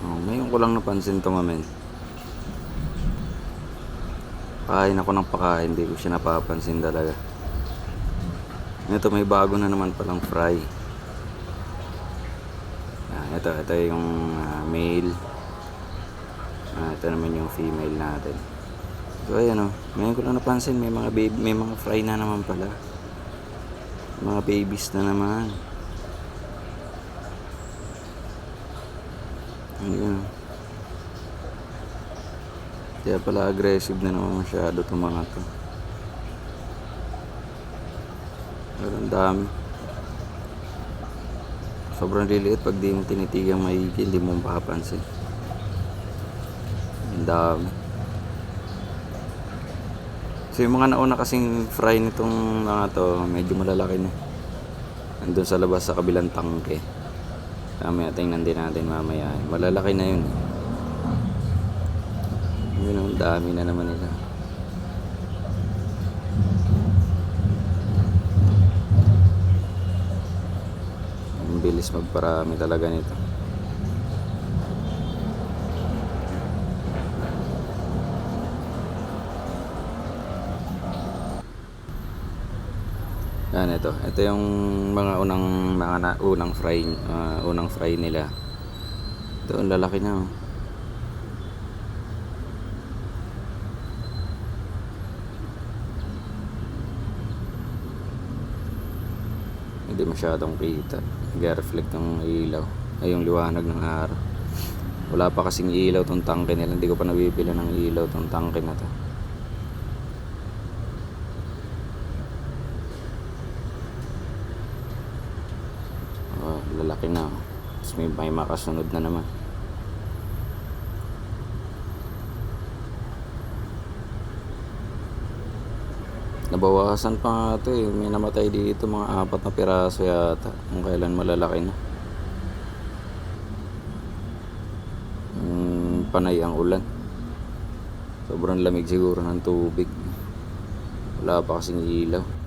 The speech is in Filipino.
Oh, ngayon ko lang napansin to, mamen. Pakain ako ng pakain, hindi ko siya napapansin talaga. Ito, may bago na naman palang fry. Ito yung male. Ito naman yung female natin. So ayan, ngayon ko lang napansin, may mga baby, may mga fry na naman pala. Mga babies na naman. Ayan. Kaya pala aggressive na naman masyado itong mga to. Pero ang dami. Sobrang liliit pag di mo tinitigang maigi, hindi mo mapapansin. Ang dami. So yung mga nauna kasing fry nitong mga to, medyo malalaki na. Nandun sa labas sa kabilang tangke. Mamaya tingnan din natin mamaya. Malalaki na yun. Yun, ang dami na naman nila. Ang bilis magparami talaga nito. Yan, ito yung mga unang fry nila. Ito ang lalaki na. Hindi masyadong kita, nag-reflect ng ilaw ay yung liwanag ng araw. Wala pa kasing ilaw tong tangke nila, hindi ko pa nabibili ng ilaw tong tangke na to. Lalaki na. Tapos may makasunod na naman. Nabawasan pa nga ito eh. May namatay dito mga 4 na piraso yata. Kung kailan malalaki na. Panay ang ulan. Sobrang lamig siguro ng tubig. Wala pa kasing ilaw.